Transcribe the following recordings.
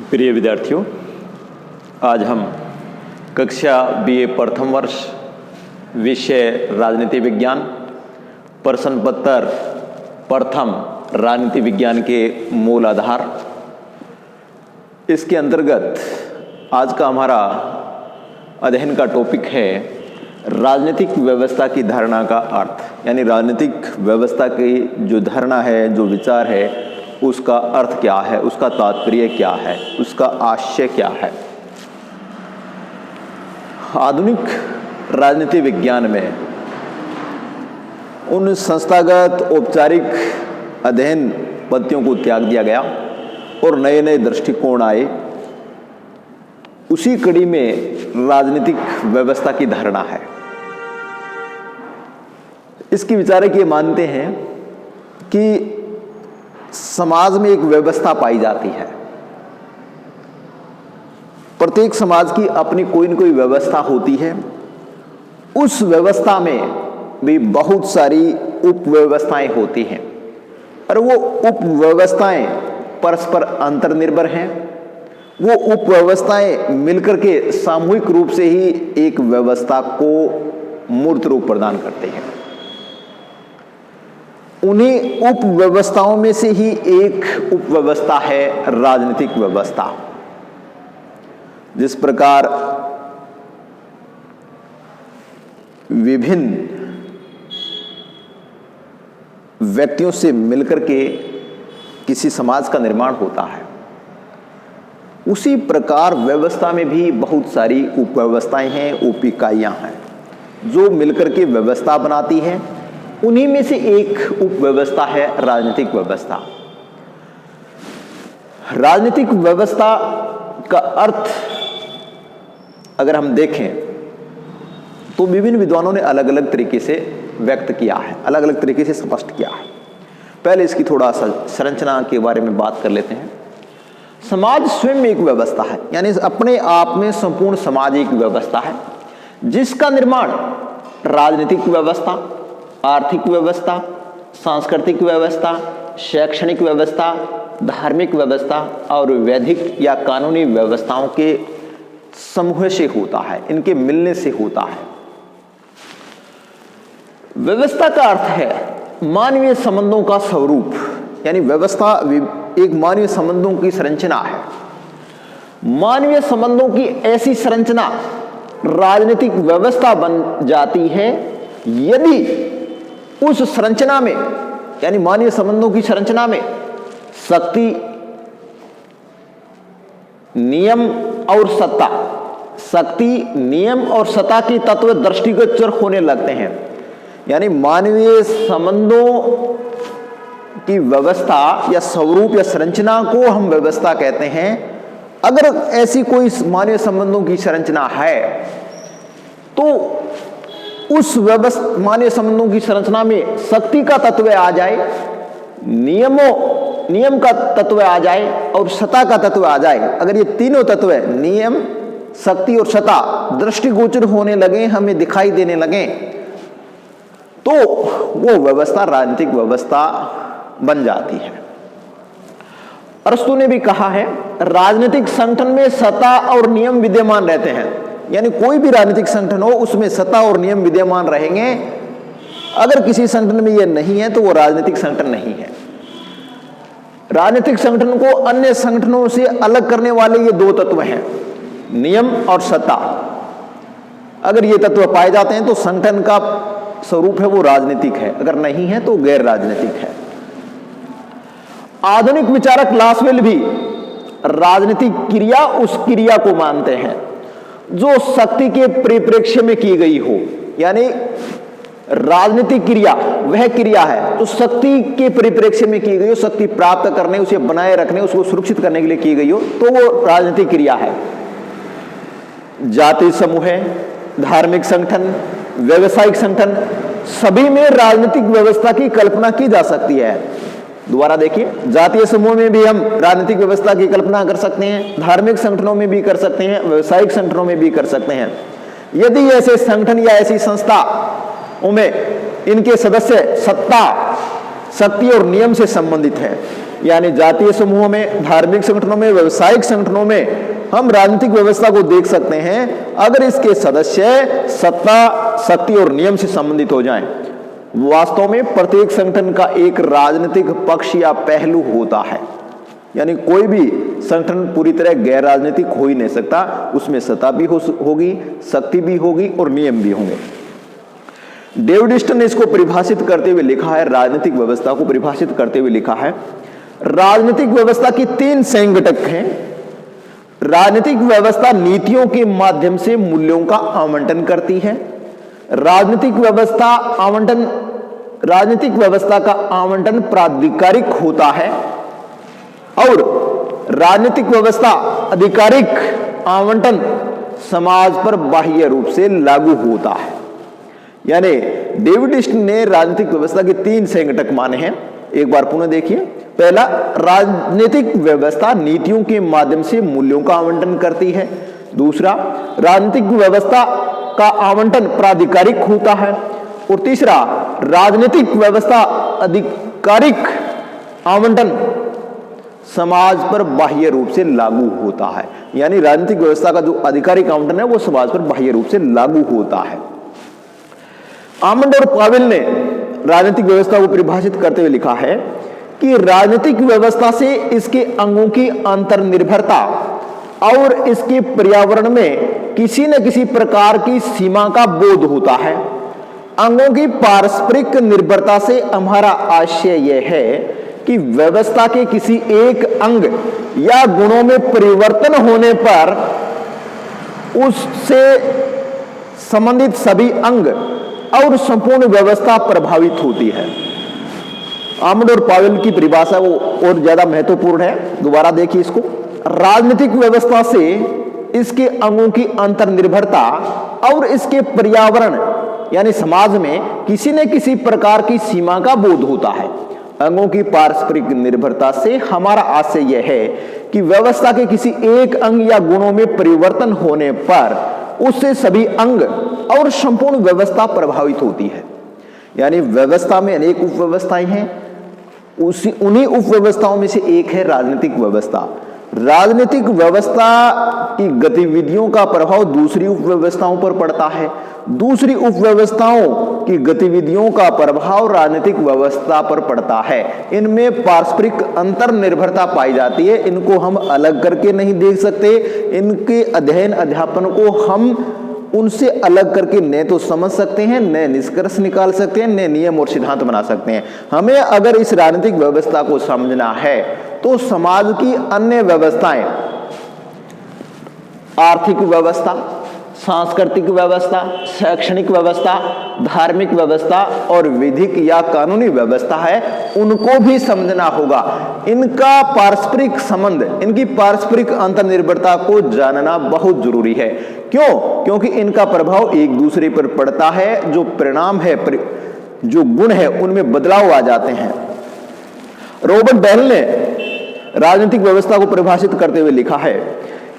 प्रिय विद्यार्थियों, आज हम कक्षा BA प्रथम वर्ष विषय राजनीति विज्ञान प्रश्न पत्र प्रथम राजनीति विज्ञान के मूल आधार, इसके अंतर्गत आज का हमारा अध्ययन का टॉपिक है राजनीतिक व्यवस्था की धारणा का अर्थ। यानी राजनीतिक व्यवस्था की जो धारणा है, जो विचार है, उसका अर्थ क्या है, उसका तात्पर्य क्या है, उसका आशय क्या है। आधुनिक राजनीति विज्ञान में उन संस्थागत औपचारिक अध्ययन पद्धतियों को त्याग दिया गया और नए नए दृष्टिकोण आए। उसी कड़ी में राजनीतिक व्यवस्था की धारणा है। इसकी विचारक ये मानते हैं कि समाज में एक व्यवस्था पाई जाती है। प्रत्येक समाज की अपनी कोई न कोई व्यवस्था होती है। उस व्यवस्था में भी बहुत सारी उपव्यवस्थाएं होती हैं और वो उपव्यवस्थाएं परस्पर अंतर्निर्भर हैं। वो उपव्यवस्थाएं मिलकर के सामूहिक रूप से ही एक व्यवस्था को मूर्त रूप प्रदान करते हैं। उन्हीं उपव्यवस्थाओं में से ही एक उपव्यवस्था है राजनीतिक व्यवस्था। जिस प्रकार विभिन्न व्यक्तियों से मिलकर के किसी समाज का निर्माण होता है, उसी प्रकार व्यवस्था में भी बहुत सारी उपव्यवस्थाएं हैं, उप इकाइयां हैं जो मिलकर के व्यवस्था बनाती हैं। उन्हीं में से एक उपव्यवस्था है राजनीतिक व्यवस्था। राजनीतिक व्यवस्था का अर्थ अगर हम देखें तो विभिन्न विद्वानों ने अलग अलग तरीके से व्यक्त किया है, अलग अलग तरीके से स्पष्ट किया है। पहले इसकी थोड़ा सा संरचना के बारे में बात कर लेते हैं। समाज स्वयं में एक व्यवस्था है, यानी अपने आप में संपूर्ण समाज एक व्यवस्था है जिसका निर्माण राजनीतिक व्यवस्था, आर्थिक व्यवस्था, सांस्कृतिक व्यवस्था, शैक्षणिक व्यवस्था, धार्मिक व्यवस्था और वैधिक या कानूनी व्यवस्थाओं के समूह से होता है, इनके मिलने से होता है। व्यवस्था का अर्थ है मानवीय संबंधों का स्वरूप, यानी व्यवस्था एक मानवीय संबंधों की संरचना है। मानवीय संबंधों की ऐसी संरचना राजनीतिक व्यवस्था बन जाती है यदि उस संरचना में, यानी मानवीय संबंधों की संरचना में शक्ति, नियम और सत्ता, शक्ति, नियम और सत्ता की तत्व दृष्टिगोचर होने लगते हैं। यानी मानवीय संबंधों की व्यवस्था या स्वरूप या संरचना को हम व्यवस्था कहते हैं। अगर ऐसी कोई मानवीय संबंधों की संरचना है तो उस व्यवस्था मानवीय संबंधों की संरचना में शक्ति का तत्व आ जाए, नियम का तत्व आ जाए और सत्ता का तत्व आ जाए। अगर ये तीनों तत्व नियम, शक्ति और सत्ता दृष्टिगोचर होने लगे, हमें दिखाई देने लगे, तो वो व्यवस्था राजनीतिक व्यवस्था बन जाती है। अरस्तु ने भी कहा है राजनीतिक संगठन में सत्ता और नियम विद्यमान रहते हैं। यानी कोई भी राजनीतिक संगठन हो उसमें सत्ता और नियम विद्यमान रहेंगे। अगर किसी संगठन में यह नहीं है तो वो राजनीतिक संगठन नहीं है। राजनीतिक संगठन को अन्य संगठनों से अलग करने वाले ये दो तत्व हैं, नियम और सत्ता। अगर ये तत्व पाए जाते हैं तो संगठन का स्वरूप है वो राजनीतिक है, अगर नहीं है तो गैर राजनीतिक है। आधुनिक विचारक लासवेल भी राजनीतिक क्रिया उस क्रिया को मानते हैं जो शक्ति के परिप्रेक्ष्य में की गई हो। यानी राजनीतिक क्रिया वह क्रिया है जो शक्ति के परिप्रेक्ष्य में की गई हो, शक्ति प्राप्त करने, उसे बनाए रखने, उसको सुरक्षित करने के लिए की गई हो, तो वो राजनीतिक क्रिया है। जाति समूह, धार्मिक संगठन, व्यवसायिक संगठन, सभी में राजनीतिक व्यवस्था की कल्पना की जा सकती है। दोबारा देखिए, जातीय समूह में भी हम राजनीतिक व्यवस्था की कल्पना कर सकते हैं, धार्मिक संगठनों में भी कर सकते हैं, व्यवसायिक संगठनों में भी कर सकते हैं। यदि ऐसे संगठन या ऐसी संस्था में इनके सदस्य सत्ता, शक्ति और नियम से संबंधित है। यानी जातीय समूहों में, धार्मिक संगठनों में, व्यवसायिक संगठनों में हम राजनीतिक व्यवस्था को देख सकते हैं अगर इसके सदस्य सत्ता, शक्ति और नियम से संबंधित हो जाएं। वास्तव में प्रत्येक संगठन का एक राजनीतिक पक्ष या पहलू होता है, यानी कोई भी संगठन पूरी तरह गैर राजनीतिक हो ही नहीं सकता, उसमें सत्ता भी होगी, शक्ति भी होगी और नियम भी होंगे। डेविड ईस्टन ने इसको परिभाषित करते हुए लिखा है, राजनीतिक व्यवस्था को परिभाषित करते हुए लिखा है, राजनीतिक व्यवस्था की 3 संघटक हैं। राजनीतिक व्यवस्था नीतियों के माध्यम से मूल्यों का आवंटन करती है। राजनीतिक व्यवस्था का आवंटन प्राधिकारिक होता है और राजनीतिक व्यवस्था आधिकारिक आवंटन समाज पर बाह्य रूप से लागू होता है। यानी डेविड ईस्टन ने राजनीतिक व्यवस्था के 3 संघटक माने हैं। एक बार पुनः देखिए, पहला, राजनीतिक व्यवस्था नीतियों के माध्यम से मूल्यों का आवंटन करती है। दूसरा, राजनीतिक व्यवस्था का आवंटन प्राधिकारिक होता है। और तीसरा, राजनीतिक व्यवस्था आधिकारिक आवंटन समाज पर बाह्य रूप से लागू होता है। यानी राजनीतिक व्यवस्था का जो आधिकारिक आवंटन है वो समाज पर बाह्य रूप से लागू होता है। आमंड और पावेल ने राजनीतिक व्यवस्था को परिभाषित करते हुए लिखा है कि राजनीतिक व्यवस्था से इसके अंगों की अंतर्निर्भरता और इसके पर्यावरण में किसी न किसी प्रकार की सीमा का बोध होता है। अंगों की पारस्परिक निर्भरता से हमारा आशय यह है कि व्यवस्था के किसी एक अंग या गुणों में परिवर्तन होने पर उससे संबंधित सभी अंग और संपूर्ण व्यवस्था प्रभावित होती है। आमंड और पावेल की परिभाषा वो और ज्यादा महत्वपूर्ण है। दोबारा देखिए इसको, राजनीतिक व्यवस्था से इसके अंगों की अंतर्निर्भरता और इसके पर्यावरण यानी समाज में किसी न किसी प्रकार की सीमा का बोध होता है। अंगों की पारस्परिक निर्भरता से हमारा आशय यह है कि व्यवस्था के किसी एक अंग या गुणों में परिवर्तन होने पर उससे सभी अंग और संपूर्ण व्यवस्था प्रभावित होती है। यानी व्यवस्था में अनेक उपव्यवस्थाएं हैं, उन्हीं उपव्यवस्थाओं में से एक है राजनीतिक व्यवस्था। राजनीतिक व्यवस्था की गतिविधियों का प्रभाव दूसरी उपव्यवस्थाओं पर पड़ता है, दूसरी उपव्यवस्थाओं की गतिविधियों का प्रभाव राजनीतिक व्यवस्था पर पड़ता है। इनमें पारस्परिक अंतर्निर्भरता पाई जाती है, इनको हम अलग करके नहीं देख सकते। इनके अध्ययन अध्यापन को हम उनसे अलग करके न तो समझ सकते हैं, न निष्कर्ष निकाल सकते हैं, न नियम और सिद्धांत बना सकते हैं। हमें अगर इस राजनीतिक व्यवस्था को समझना है तो समाज की अन्य व्यवस्थाएं, आर्थिक व्यवस्था, सांस्कृतिक व्यवस्था, शैक्षणिक व्यवस्था, धार्मिक व्यवस्था और विधिक या कानूनी व्यवस्था है, उनको भी समझना होगा। इनका पारस्परिक संबंध, इनकी पारस्परिक अंतर्निर्भरता को जानना बहुत जरूरी है। क्यों? क्योंकि इनका प्रभाव एक दूसरे पर पड़ता है। जो परिणाम है, जो गुण है, उनमें बदलाव आ जाते हैं। रॉबर्ट बेल ने राजनीतिक व्यवस्था को परिभाषित करते हुए लिखा है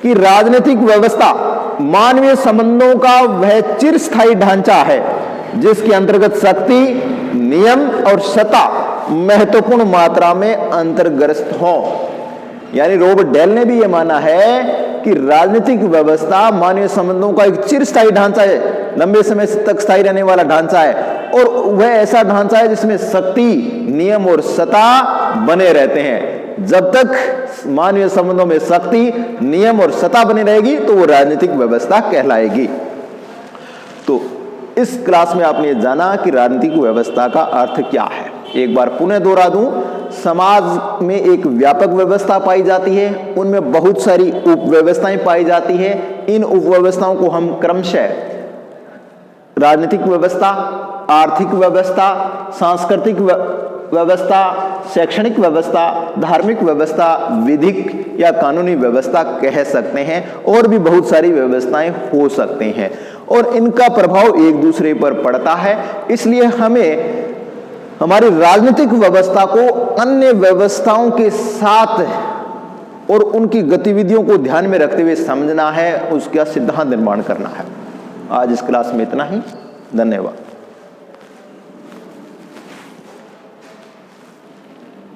कि राजनीतिक व्यवस्था मानवीय संबंधों का वह चिरस्थायी ढांचा है जिसके अंतर्गत शक्ति, नियम और सत्ता महत्वपूर्ण मात्रा में अंतर्ग्रस्त हो। यानी रॉबर्ट डेल ने भी यह माना है कि राजनीतिक व्यवस्था मानवीय संबंधों का एक चिरस्थायी ढांचा है, लंबे समय तक स्थायी रहने वाला ढांचा है, और वह ऐसा ढांचा है जिसमें शक्ति, नियम और सत्ता बने रहते हैं। जब तक मानवीय संबंधों में शक्ति, नियम और सत्ता बनी रहेगी तो वो राजनीतिक व्यवस्था कहलाएगी। तो इस क्लास में आपने जाना कि राजनीतिक व्यवस्था का अर्थ क्या है। एक बार पुनः दोहरा दूं, समाज में एक व्यापक व्यवस्था पाई जाती है, उनमें बहुत सारी उपव्यवस्थाएं पाई जाती है। इन उपव्यवस्थाओं को हम क्रमशः राजनीतिक व्यवस्था, आर्थिक व्यवस्था, सांस्कृतिक व्यवस्था, शैक्षणिक व्यवस्था, धार्मिक व्यवस्था, विधिक या कानूनी व्यवस्था कह सकते हैं, और भी बहुत सारी व्यवस्थाएं हो सकते हैं, और इनका प्रभाव एक दूसरे पर पड़ता है। इसलिए हमें हमारी राजनीतिक व्यवस्था को अन्य व्यवस्थाओं के साथ और उनकी गतिविधियों को ध्यान में रखते हुए समझना है, उसका सिद्धांत निर्माण करना है। आज इस क्लास में इतना ही। धन्यवाद।